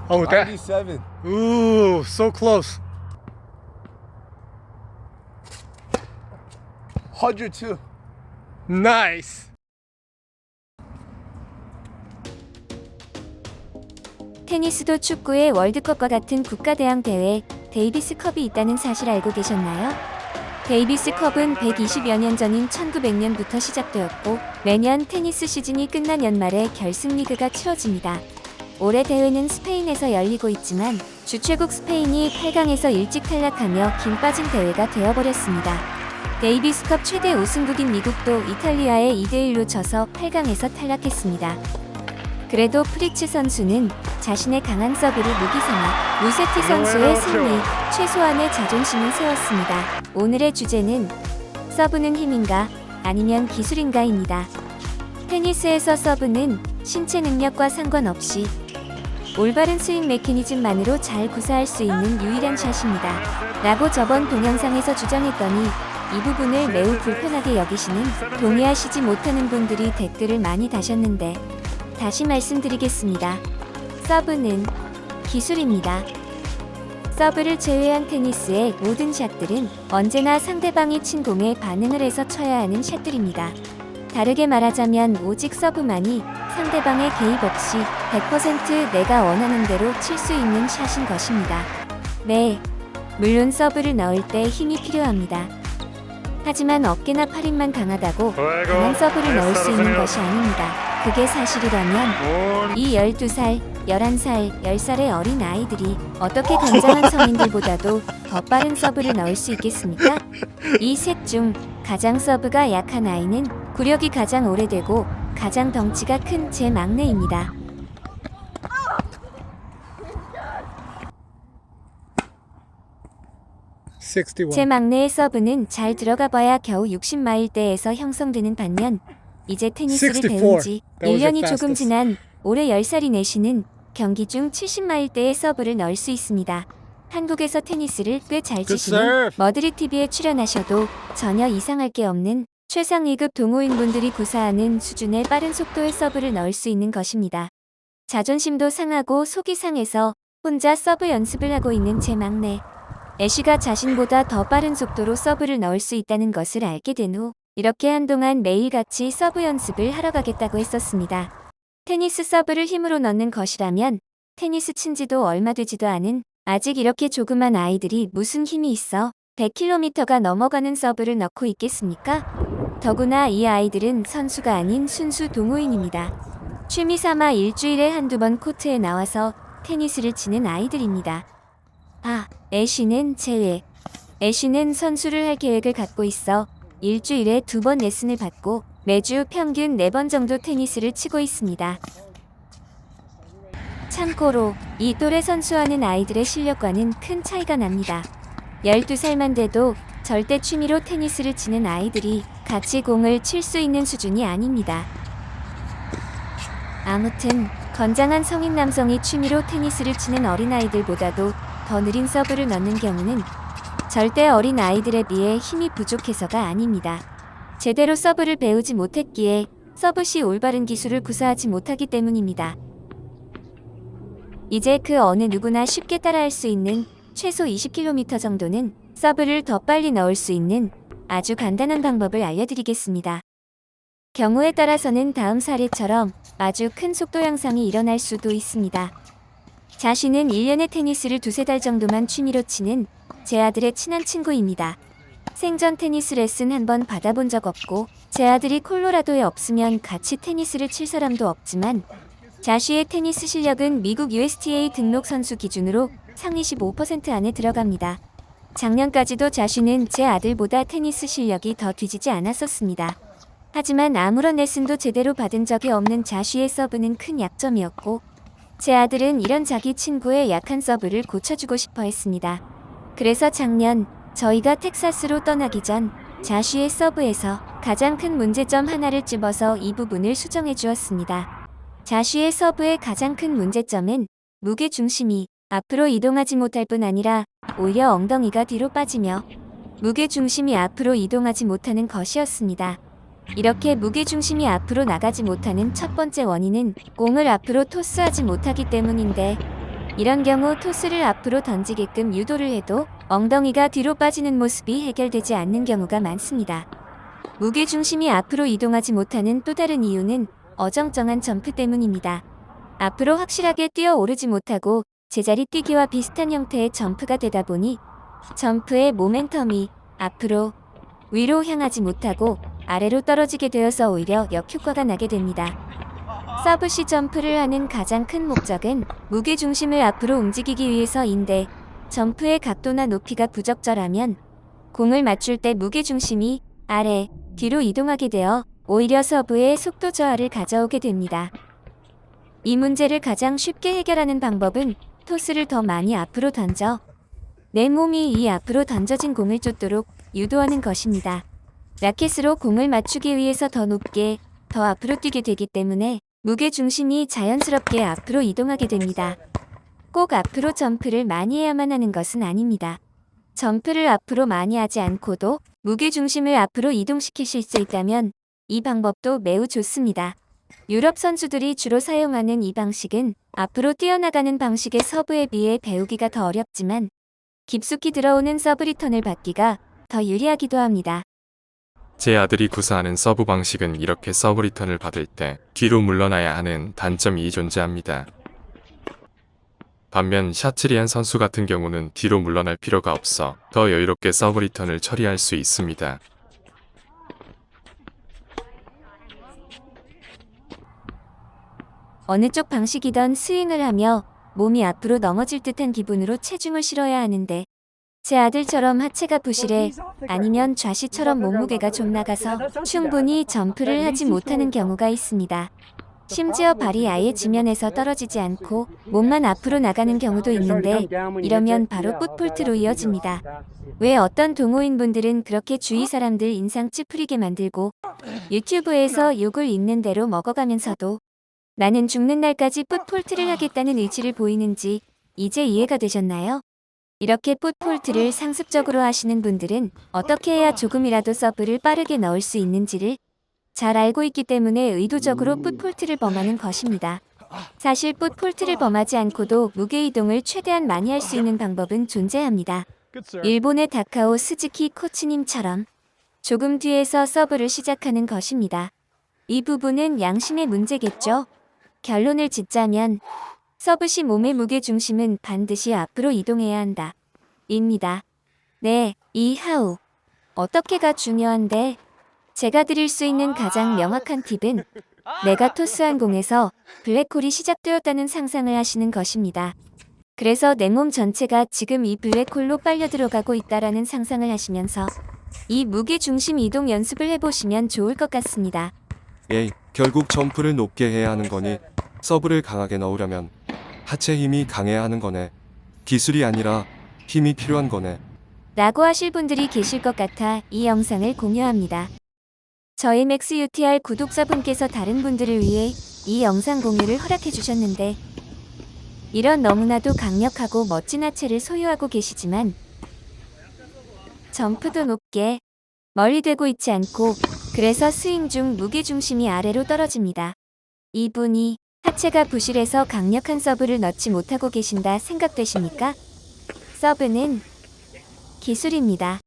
Oh, that. 97. Ooh, so close. 102. Nice. 테니스도 축구의 월드컵과 같은 국가대항 대회 데이비스컵이 있다는 사실 알고 계셨나요? 데이비스컵은 120여 년 전인 1900년부터 시작되었고 매년 테니스 시즌이 끝난 연말에 결승 리그가 치러집니다. 올해 대회는 스페인에서 열리고 있지만 주최국 스페인이 8강에서 일찍 탈락하며 긴 빠진 대회가 되어버렸습니다. 데이비스컵 최대 우승국인 미국도 이탈리아에 2대1로 져서 8강에서 탈락했습니다. 그래도 프리츠 선수는 자신의 강한 서브를 무기 삼아 무세티 선수의 승리, 최소한의 자존심을 세웠습니다. 오늘의 주제는 서브는 힘인가 아니면 기술인가입니다. 테니스에서 서브는 신체 능력과 상관없이 올바른 스윙 메커니즘만으로 잘 구사할 수 있는 유일한 샷입니다. 라고 저번 동영상에서 주장했더니 이 부분을 매우 불편하게 여기시는 동의하시지 못하는 분들이 댓글을 많이 다셨는데 다시 말씀드리겠습니다. 서브는 기술입니다. 서브를 제외한 테니스의 모든 샷들은 언제나 상대방이 친 공에 반응을 해서 쳐야 하는 샷들입니다. 다르게 말하자면 오직 서브만이 상대방의 개입 없이 100% 내가 원하는 대로 칠 수 있는 샷인 것입니다. 네, 물론 서브를 넣을 때 힘이 필요합니다. 하지만 어깨나 팔힘만 강하다고 강한 서브를 넣을 수 있는 것이 아닙니다. 그게 사실이라면 이 12살, 11살, 10살의 어린 아이들이 어떻게 건장한 성인들보다도 더 빠른 서브를 넣을 수 있겠습니까? 이 셋 중 가장 서브가 약한 아이는 구력이 가장 오래되고 가장 덩치가 큰 제 막내입니다. 제 막내의 서브는 잘 들어가 봐야 겨우 60마일대에서 형성되는 반면 이제 테니스를 64. 배운 지 That was your 1년이 조금 fastest. 지난 올해 10살인 애쉬는 경기 중 70마일대의 서브를 넣을 수 있습니다. 한국에서 테니스를 꽤 잘 Good 치시는 serve. 머드릭TV에 출연하셔도 전혀 이상할 게 없는 최상 2급 동호인분들이 구사하는 수준의 빠른 속도의 서브를 넣을 수 있는 것입니다. 자존심도 상하고 속이 상해서 혼자 서브 연습을 하고 있는 제 막내. 애쉬가 자신보다 더 빠른 속도로 서브를 넣을 수 있다는 것을 알게 된 후 이렇게 한동안 매일같이 서브 연습을 하러 가겠다고 했었습니다. 테니스 서브를 힘으로 넣는 것이라면 테니스 친 지도 얼마 되지도 않은 아직 이렇게 조그만 아이들이 무슨 힘이 있어 100km가 넘어가는 서브를 넣고 있겠습니까? 더구나 이 아이들은 선수가 아닌 순수 동호인입니다. 취미 삼아 일주일에 한두 번 코트에 나와서 테니스를 치는 아이들입니다. 애쉬는 제외. 애쉬는 선수를 할 계획을 갖고 있어 일주일에 2번 레슨을 받고 매주 평균 4번 정도 테니스를 치고 있습니다. 참고로 이 또래 선수하는 아이들의 실력과는 큰 차이가 납니다. 12살만 돼도 절대 취미로 테니스를 치는 아이들이 같이 공을 칠 수 있는 수준이 아닙니다. 아무튼 건장한 성인 남성이 취미로 테니스를 치는 어린아이들보다도 더 느린 서브를 넣는 경우는 절대 어린 아이들에 비해 힘이 부족해서가 아닙니다. 제대로 서브를 배우지 못했기에 서브 시 올바른 기술을 구사하지 못하기 때문입니다. 이제 그 어느 누구나 쉽게 따라할 수 있는 최소 20km 정도는 서브를 더 빨리 넣을 수 있는 아주 간단한 방법을 알려드리겠습니다. 경우에 따라서는 다음 사례처럼 아주 큰 속도 향상이 일어날 수도 있습니다. 자신은 1년에 테니스를 2~3달 정도만 취미로 치는 제 아들의 친한 친구입니다. 생전 테니스 레슨 한 번 받아본 적 없고 제 아들이 콜로라도에 없으면 같이 테니스를 칠 사람도 없지만 자쉬의 테니스 실력은 미국 USTA 등록 선수 기준으로 상위 15% 안에 들어갑니다. 작년까지도 자쉬는 제 아들보다 테니스 실력이 더 뒤지지 않았었습니다. 하지만 아무런 레슨도 제대로 받은 적이 없는 자쉬의 서브는 큰 약점이었고 제 아들은 이런 자기 친구의 약한 서브를 고쳐주고 싶어 했습니다. 그래서 작년 저희가 텍사스로 떠나기 전 자쉬의 서브에서 가장 큰 문제점 하나를 집어서 이 부분을 수정해 주었습니다. 자쉬의 서브의 가장 큰 문제점은 무게 중심이 앞으로 이동하지 못할 뿐 아니라 오히려 엉덩이가 뒤로 빠지며 무게 중심이 앞으로 이동하지 못하는 것이었습니다. 이렇게 무게 중심이 앞으로 나가지 못하는 첫 번째 원인은 공을 앞으로 토스하지 못하기 때문인데 이런 경우 토스를 앞으로 던지게끔 유도를 해도 엉덩이가 뒤로 빠지는 모습이 해결되지 않는 경우가 많습니다. 무게중심이 앞으로 이동하지 못하는 또 다른 이유는 어정쩡한 점프 때문입니다. 앞으로 확실하게 뛰어오르지 못하고 제자리 뛰기와 비슷한 형태의 점프가 되다 보니 점프의 모멘텀이 앞으로 위로 향하지 못하고 아래로 떨어지게 되어서 오히려 역효과가 나게 됩니다. 서브 시 점프를 하는 가장 큰 목적은 무게중심을 앞으로 움직이기 위해서인데 점프의 각도나 높이가 부적절하면 공을 맞출 때 무게중심이 아래, 뒤로 이동하게 되어 오히려 서브의 속도 저하를 가져오게 됩니다. 이 문제를 가장 쉽게 해결하는 방법은 토스를 더 많이 앞으로 던져 내 몸이 이 앞으로 던져진 공을 쫓도록 유도하는 것입니다. 라켓으로 공을 맞추기 위해서 더 높게, 더 앞으로 뛰게 되기 때문에 무게중심이 자연스럽게 앞으로 이동하게 됩니다. 꼭 앞으로 점프를 많이 해야만 하는 것은 아닙니다. 점프를 앞으로 많이 하지 않고도 무게중심을 앞으로 이동시키실 수 있다면 이 방법도 매우 좋습니다. 유럽 선수들이 주로 사용하는 이 방식은 앞으로 뛰어나가는 방식의 서브에 비해 배우기가 더 어렵지만 깊숙이 들어오는 서브 리턴을 받기가 더 유리하기도 합니다. 제 아들이 구사하는 서브 방식은 이렇게 서브 리턴을 받을 때 뒤로 물러나야 하는 단점이 존재합니다. 반면 샤츠리안 선수 같은 경우는 뒤로 물러날 필요가 없어 더 여유롭게 서브 리턴을 처리할 수 있습니다. 어느 쪽 방식이든 스윙을 하며 몸이 앞으로 넘어질 듯한 기분으로 체중을 실어야 하는데 제 아들처럼 하체가 부실해 아니면 좌시처럼 몸무게가 좀 나가서 충분히 점프를 하지 못하는 경우가 있습니다. 심지어 발이 아예 지면에서 떨어지지 않고 몸만 앞으로 나가는 경우도 있는데 이러면 바로 풋폴트로 이어집니다. 왜 어떤 동호인분들은 그렇게 주위 사람들 인상 찌푸리게 만들고 유튜브에서 욕을 있는 대로 먹어가면서도 나는 죽는 날까지 풋폴트를 하겠다는 의지를 보이는지 이제 이해가 되셨나요? 이렇게 풋폴트를 상습적으로 하시는 분들은 어떻게 해야 조금이라도 서브를 빠르게 넣을 수 있는지를 잘 알고 있기 때문에 의도적으로 풋폴트를 범하는 것입니다. 사실 풋폴트를 범하지 않고도 무게 이동을 최대한 많이 할 수 있는 방법은 존재합니다. 일본의 다카오 스즈키 코치님처럼 조금 뒤에서 서브를 시작하는 것입니다. 이 부분은 양심의 문제겠죠? 결론을 짓자면 서브 시 몸의 무게 중심은 반드시 앞으로 이동해야 한다. 입니다. 네, 이 하우. 어떻게가 중요한데 제가 드릴 수 있는 가장 명확한 팁은 내가 토스한 공에서 블랙홀이 시작되었다는 상상을 하시는 것입니다. 그래서 내 몸 전체가 지금 이 블랙홀로 빨려 들어가고 있다라는 상상을 하시면서 이 무게 중심 이동 연습을 해보시면 좋을 것 같습니다. 결국 점프를 높게 해야 하는 거니 서브를 강하게 넣으려면 하체 힘이 강해야 하는 거네. 기술이 아니라 힘이 필요한 거네. 라고 하실 분들이 계실 것 같아 이 영상을 공유합니다. 저희 맥스UTR 구독자분께서 다른 분들을 위해 이 영상 공유를 허락해 주셨는데 이런 너무나도 강력하고 멋진 하체를 소유하고 계시지만 점프도 높게 멀리 되고 있지 않고 그래서 스윙 중 무게중심이 아래로 떨어집니다. 이분이 하체가 부실해서 강력한 서브를 넣지 못하고 계신다 생각되십니까? 서브는 기술입니다.